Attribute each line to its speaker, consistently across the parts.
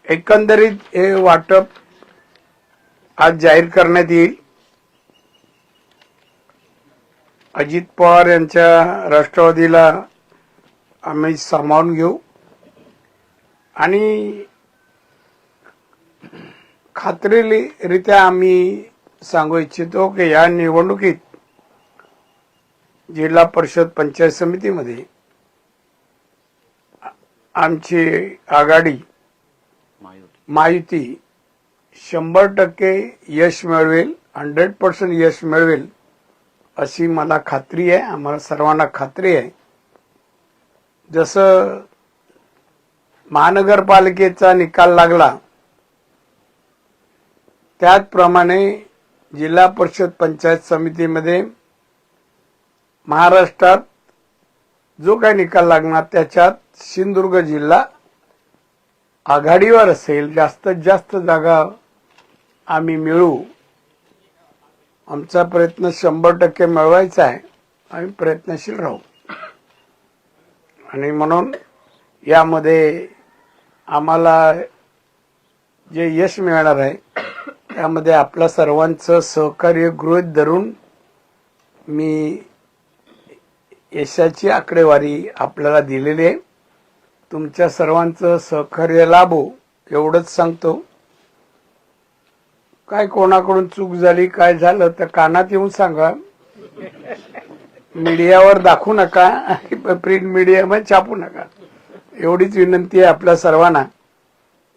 Speaker 1: एकंदरीत हे वाटप आज जाहीर करण्यात येईल. अजित पवार यांच्या राष्ट्रवादीला आम्ही सामावून घेऊ आणि खात्रीरीत्या आम्ही सांगू इच्छितो की या निवडणुकीत जिल्हा परिषद पंचायत समितीमध्ये आमची आघाडी महायुती 100% यश मिळवेल, 100% यश मिळवेल अशी मला खात्री आहे. आम्हाला सर्वांना खात्री आहे. जसं महानगरपालिकेचा निकाल लागला त्याचप्रमाणे जिल्हा परिषद पंचायत समितीमध्ये महाराष्ट्रात जो काही निकाल लागणार त्याच्यात सिंधुदुर्ग जिल्हा आघाडीवर असेल. जास्तीत जास्त जागा आम्ही मिळवू. आमचा प्रयत्न 100% मिळवायचा आहे. आम्ही प्रयत्नशील राहू आणि म्हणून यामध्ये आम्हाला जे यश मिळणार आहे त्यामध्ये आपल्या सर्वांचं सहकार्य गृहीत धरून मी यशाची आकडेवारी आपल्याला दिलेली आहे. तुमच्या सर्वांचं सहकार्य लाभो एवढंच सांगतो. काय कोणाकडून चूक झाली काय झालं तर कानात येऊन सांगा. मीडियावर दाखवू नका, प्रिंट मीडियामध्ये छापू नका. एवढीच विनंती आहे आपल्या सर्वांना.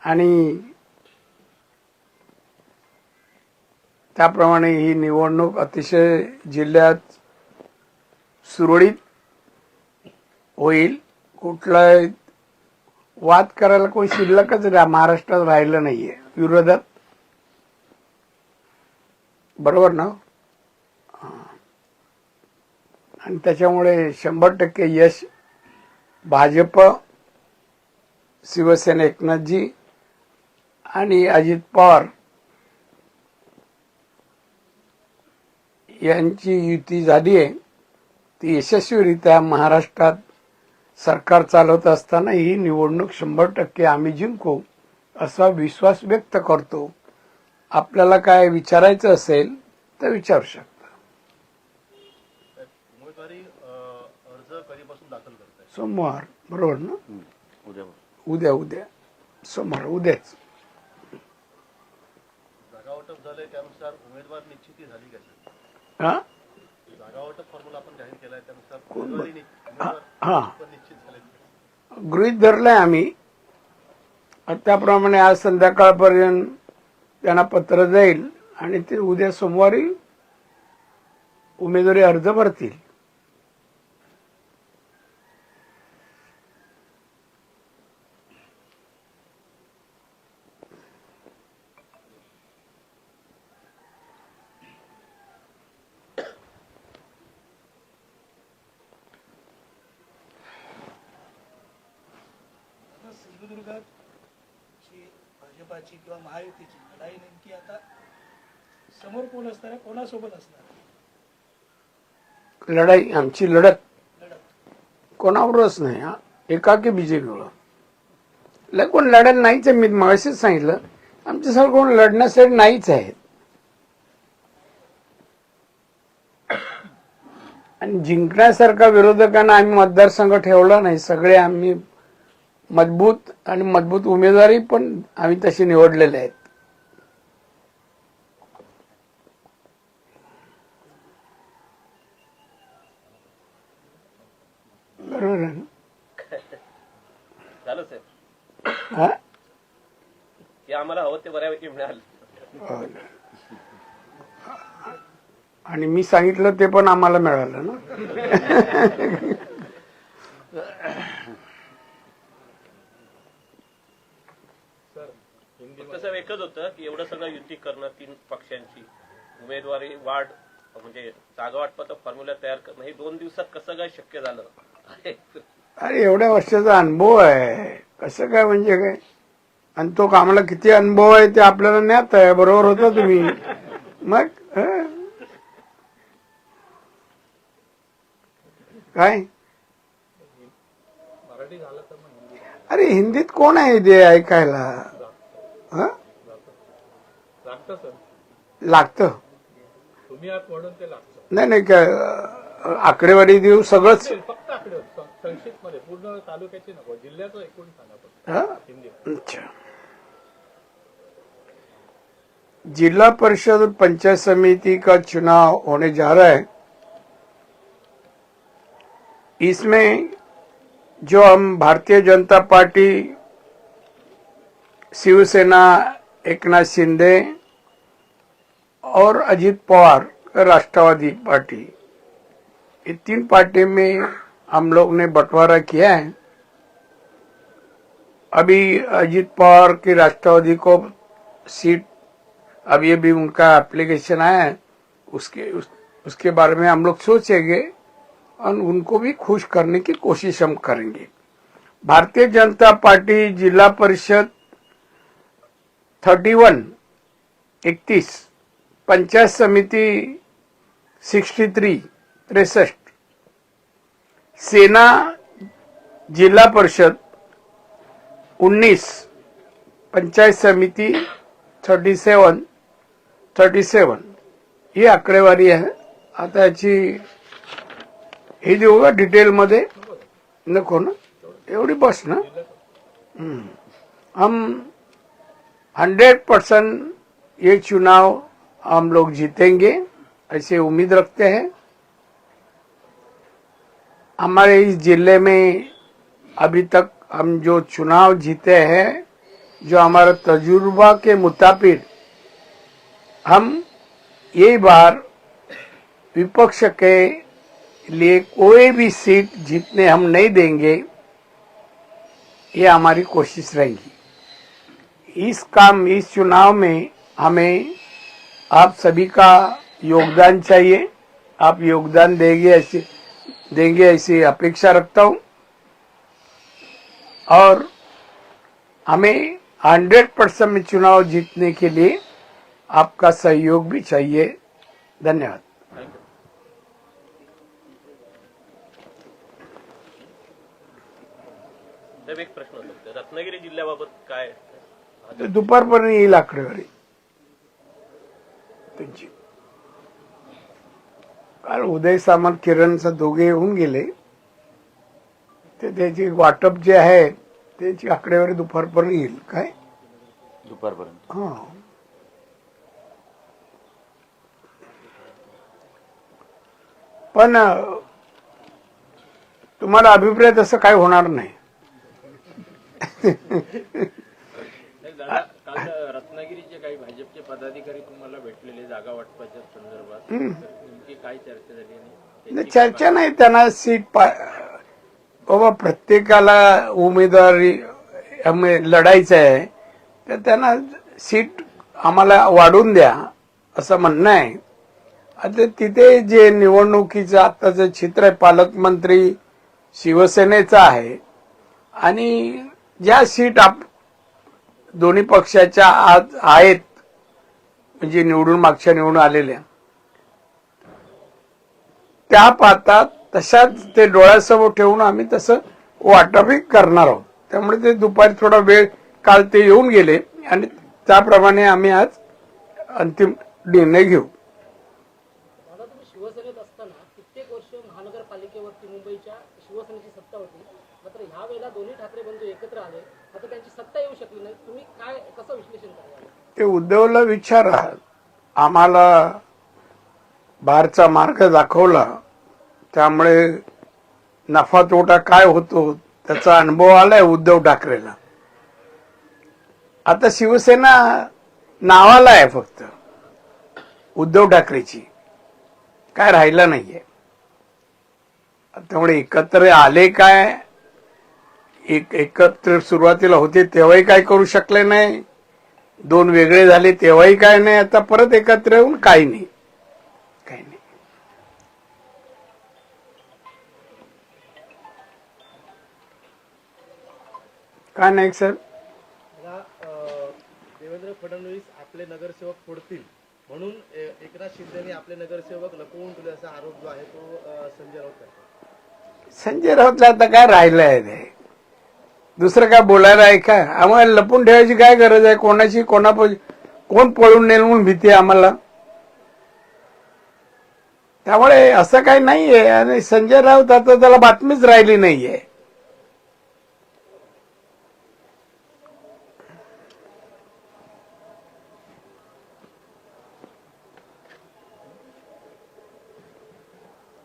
Speaker 1: आणि त्याप्रमाणे ही निवडणूक अतिशय जिल्ह्यात सुरळीत होईल. कुठला वाद करायला कोणी शिल्लकच महाराष्ट्रात राहिलं नाहीये विरोधात. बरोबर ना? आणि त्याच्यामुळे 100% यश भाजप, शिवसेना एकनाथजी आणि अजित पवार यांची युती झाली आहे. ती यशस्वीरित्या महाराष्ट्रात सरकार चालवत असताना ही निवडणूक 100% आम्ही जिंकू असा विश्वास व्यक्त करतो. आपल्याला काय विचारायचं असेल तर विचारू शकता.
Speaker 2: उमेदवारी अर्ज कधीपासून दाखल करताय?
Speaker 1: सोमवार. बरोबर ना? उद्या सोमवार उद्याच.
Speaker 2: जागा वाटप झालंय त्यानुसार उमेदवार निश्चिती झाली का?
Speaker 1: हा,
Speaker 2: जागा वाटप फॉर्म्युला आपण जाहीर केलाय त्यानुसार उमेदवारी निश्चित झाले.
Speaker 1: गृहीत धरलंय आम्ही. त्याप्रमाणे आज संध्याकाळपर्यंत त्यांना पत्र जाईल आणि ते उद्या सोमवारी उमेदवारी अर्ज भरतील.
Speaker 3: सिंधुदुर्गात भाजपाची किंवा महायुतीची लढाई नेमकी आता समोर कोण असणार आहे, कोणासोबत असणार?
Speaker 1: लढाई आमची लढत कोणावरच नाही. हा, एकाकी बीजेपीवर कोण लढायला नाहीच आहे. मी मगाशीच सांगितलं आमच्यासारखं कोण लढण्यासाठी नाहीच आहेत. आणि जिंकण्यासारखा विरोधकांना आम्ही मतदारसंघ ठेवला नाही. सगळे आम्ही मजबूत उमेदवारी पण आम्ही तशी निवडलेले आहेत. बरोबर आहे ना?
Speaker 4: झालं साहेब.
Speaker 1: हा,
Speaker 4: हे आम्हाला हवं ते बऱ्यापैकी मिळालं.
Speaker 1: आणि मी सांगितलं ते पण आम्हाला मिळालं ना.
Speaker 4: तसं एकच होतं की एवढं सगळं युती करणं, 3 पक्षांची उमेदवारी वाढ म्हणजे जागा वाटपाचा फॉर्म्युला तयार करणं हे 2 दिवसात कसं काय शक्य झालं?
Speaker 1: अरे एवढ्या वर्षाचा अनुभव आहे. कसं काय म्हणजे काय? आणि तो कामाला किती अनुभव आहे ते आपल्याला ज्ञात आहे. बरोबर होता तुम्ही. मग काय अरे हिंदीत कोण आहे ते ऐकायला? हं?
Speaker 2: लागतं सर,
Speaker 1: लागतं.
Speaker 2: तुम्ही आहात म्हणून ते लागतं.
Speaker 1: नाही नाही आकडेवारी देऊ सगळंच.
Speaker 2: फक्त आकडे संक्षिप्त मध्ये, पूर्ण तालुक्याची नको, जिल्ह्याचं एकूण सांगा फक्त.
Speaker 1: हं?
Speaker 2: हिंदी.
Speaker 1: अच्छा. जिला परिषद और पंचायत समिति का चुनाव होने जा रहा है. इसमें जो हम भारतीय जनता पार्टी, शिवसेना, एकनाथ शिंदे और अजित पवार राष्ट्रवादी पार्टी, ये 3 पार्टी में हम लोग ने बंटवारा किया है. अभी अजित पवार की राष्ट्रवादी को सीट, अब ये भी उनका एप्लीकेशन आया है, उसके बारे में हम लोग सोचेंगे और उनको भी खुश करने की कोशिश हम करेंगे. भारतीय जनता पार्टी जिला परिषद 31 पंचायत समिति 63 सेना जिला परिषद 19 पंचायत समिति 37 ही आकडेवारी आहे. आता याची हे देऊ का डिटेल मध्ये? नको ना, एवढी बस ना. हम 100% ये चुनाव हम लोग जीतेंगे, ऐसे उम्मीद रखते हैं. हमारे इस जिले में अभी तक हम जो चुनाव जीते हैं, जो हमारा तजुर्बा के मुताबिक, हम ये बार विपक्ष के लिए कोई भी सीट जीतने हम नहीं देंगे, ये हमारी कोशिश रहेगी. इस चुनाव में हमें आप सभी का योगदान चाहिए. आप योगदान देंगे ऐसी अपेक्षा रखता हूं. और हमें 100% में चुनाव जीतने के लिए आपका सहयोग भी चाहिए. धन्यवाद.
Speaker 4: साहेब, एक प्रश्न होता, रत्नागिरी जिल्ह्याबाबत काय?
Speaker 1: ते दुपारपर्यंत येईल आकडेवारी त्यांची. काल उदय सामंत, किरणचा दोघे येऊन गेले, ते त्याची वाटप जे आहे त्याची आकडेवारी दुपारपर्यंत येईल. काय
Speaker 5: दुपारपर्यंत?
Speaker 1: हा. पण तुम्हाला अभिप्राय तसं काय होणार नाही.
Speaker 6: काल रत्नागिरीचे काही भाजपचे पदाधिकारी तुम्हाला भेटलेले जागा वाटपाच्या संदर्भात, नेमकी काय चर्चा झाली?
Speaker 1: नाही, चर्चा नाही. त्यांना सीट बाबा प्रत्येकाला उमेदवारी लढायचं आहे, तर त्यांना सीट आम्हाला वाढून द्या असं म्हणणं आहे. आता तिथे जे निवडणुकीचं आत्ताचं चित्र आहे, पालकमंत्री शिवसेनेचं आहे आणि ज्या सीट दोन्ही पक्षाच्या आज आहेत, म्हणजे मागच्या निवडून आलेल्या, त्या पाहतात तशाच ते डोळ्यासमोर ठेवून आम्ही तसं वाटपही करणार आहोत. त्यामुळे ते दुपारी थोडा वेळ काल ते येऊन गेले आणि त्याप्रमाणे आम्ही आज अंतिम निर्णय घेऊ.
Speaker 3: दादा, तुम्ही शिवसेनेत असताना कित्येक वर्ष महानगरपालिकेवरती मुंबईच्या शिवसेनेची सत्ता होती, मात्र ह्या वेळेला दोन्ही ठाकरे बंधू एकत्र आले, मात्र त्यांची सत्ता येऊ शकली नाही. तुम्ही कसं विश्लेषण कराल?
Speaker 1: ते उद्धवला विचारा. आम्हाला बाहेरचा मार्ग दाखवला, त्यामुळे नफा तोटा काय होतो त्याचा अनुभव आलाय उद्धव ठाकरेला. आता शिवसेना नावाला आहे फक्त उद्धव ठाकरेची, काय राहिलं नाहीये. त्यामुळे एकत्र आले काय, एकत्र सुरुवातीला होते तेव्हाही काय करू शकले नाही, 2 वेगळे झाले तेव्हाही काय नाही, आता परत एकत्र येऊन काही नाही. काय नाही सर.
Speaker 2: देवेंद्र फडणवीस आपले नगरसेवक फोडतील म्हणून एकनाथ शिंदेने आपले नगरसेवक लपवून ठेवले असा आरोप जो आहे तो संजय राऊत करतात.
Speaker 1: संजय राऊतला आता काय राहिलं आहे ते? दुसरं काय बोलायला आहे का? आम्हाला लपून ठेवायची काय गरज आहे? कोणाची कोण पळून नेल म्हणून भीती आहे आम्हाला. त्यामुळे असं काही नाहीये. आणि संजय राऊत आता त्याला बातमीच राहिली नाहीये.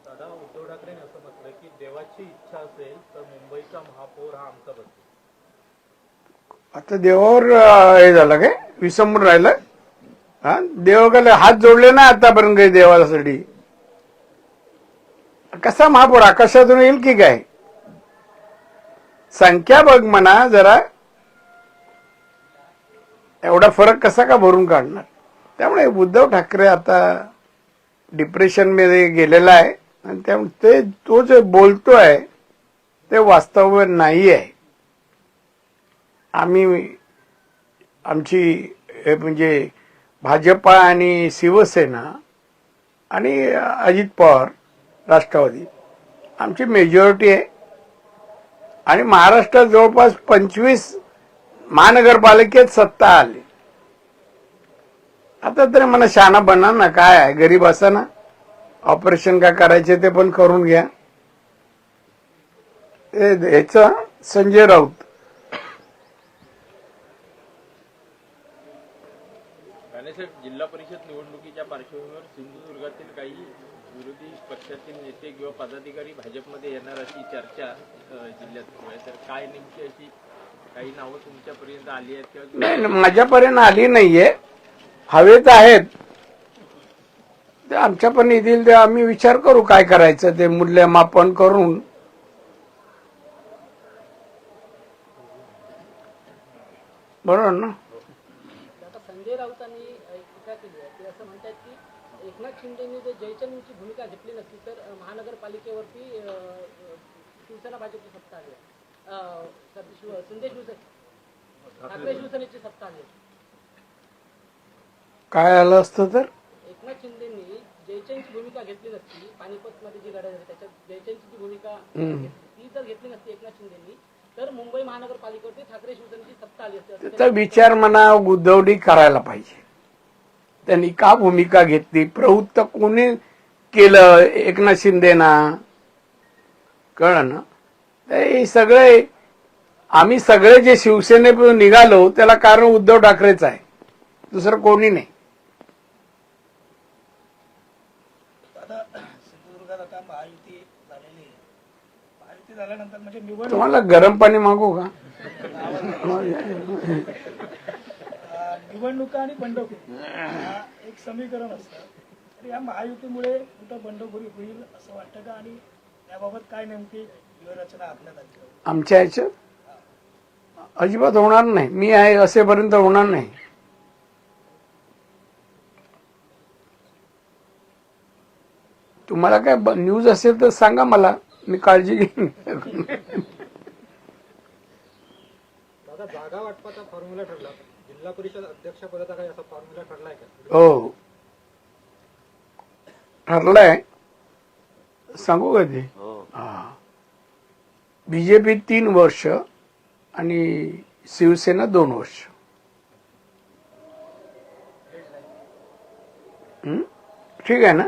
Speaker 2: दादा, उद्धव ठाकरेंनी असं म्हटलं की देवाची इच्छा असेल तर मुंबईचा महापौर हा आमचा बसेल.
Speaker 1: आता देवावर हे झालं काय? विसंबून राहिलं. हा, देवाकडे हात जोडले ना आतापर्यंत काही देवासाठी. कसा महापौर आकाशातून येईल की काय? संख्या बघ म्हणा जरा. एवढा फरक कसा का भरून काढणार? त्यामुळे उद्धव ठाकरे आता डिप्रेशन मध्ये गेलेला आहे. आणि त्यामुळे तो जे बोलतोय ते वास्तव नाही आहे. आमची म्हणजे भाजपा आणि शिवसेना आणि अजित पवार राष्ट्रवादी आमची मेजॉरिटी आहे. आणि महाराष्ट्रात जवळपास 25 महानगरपालिकेत सत्ता आली. आता तरी मला शहाणा बना ना. काय आहे, गरीब असा ना. ऑपरेशन काय करायचे ते पण करून घ्या. ह्याचं संजय राऊत
Speaker 6: साहेब, जिल्हा परिषद निवडणुकीच्या पार्श्वभूमीवर सिंधुदुर्गातील काही विरोधी पक्षातील नेते किंवा पदाधिकारी भाजपमध्ये येणार अशी चर्चा जिल्ह्यात सुरू आहे. तर काय नेमकी अशी काही नावं तुमच्यापर्यंत आली आहेत किंवा
Speaker 1: नाही, माझ्यापर्यंत आली नाहीये. हवेत आहेत ते आमच्या पण येतील ते आम्ही विचार करू काय करायचं ते मूल्यमापन करून. बरोबर ना?
Speaker 3: आता संजय राऊतांनी एक टीका केली आहे. ते असं म्हणतात की एकनाथ शिंदेनी जर जयचंदची भूमिका घेतली नसती तर महानगरपालिकेवरती शिवसेना भाजपची सत्ता आली आहे. ठाकरे शिवसेनेची सत्ता आली आहे.
Speaker 1: काय आलं असतं तर
Speaker 3: एकनाथ शिंदेनी जयचंदची भूमिका घेतली नसती. पानिपत मध्ये जी लढाई झाली त्याच्यात जयचंदची भूमिका ती जर घेतली नसती एकनाथ शिंदेनी तर मुंबई महानगरपालिकेवरती ठाकरे शिवसेनेची सत्ता आली असती.
Speaker 1: त्याचा विचार म्हणा गुदवडी करायला पाहिजे. त्यांनी का भूमिका घेतली, प्रवृत्त कोणी केलं, एकनाथ शिंदेना कळलं ना? हे सगळे आम्ही सगळे जे शिवसेने निघालो त्याला कारण उद्धव ठाकरेच आहे, दुसरं कोणी नाही.
Speaker 7: सिंधुदुर्गात आता महायुती झालेली आहे. महायुती झाल्यानंतर म्हणजे निवडणूक
Speaker 1: तुम्हाला गरम पाणी मागू का?
Speaker 7: निवडणुका आणि बंडखोरी हा एक समीकरण असतं. तर या महायुतीमुळे कुठं बंडखोरी होईल असं वाटतं का? आणि याबाबत काय नेमकी व्यूहरचना आखण्यात आली?
Speaker 1: आमच्या ह्याच्यात अजिबात होणार नाही. मी आहे असेपर्यंत होणार नाही. तुम्हाला काय न्यूज असेल तर सांगा मला, मी काळजी घेईन.
Speaker 2: दादा, जागा वाटपाचा फॉर्म्युला ठरला. जिल्हा परिषद अध्यक्ष पदाचा काही असा फॉर्म्युला ठरलाय का?
Speaker 1: हो, ठरलंय. सांगू का ते? हा, बीजेपी 3 वर्ष आणि शिवसेना 2 वर्ष. ठीक आहे ना?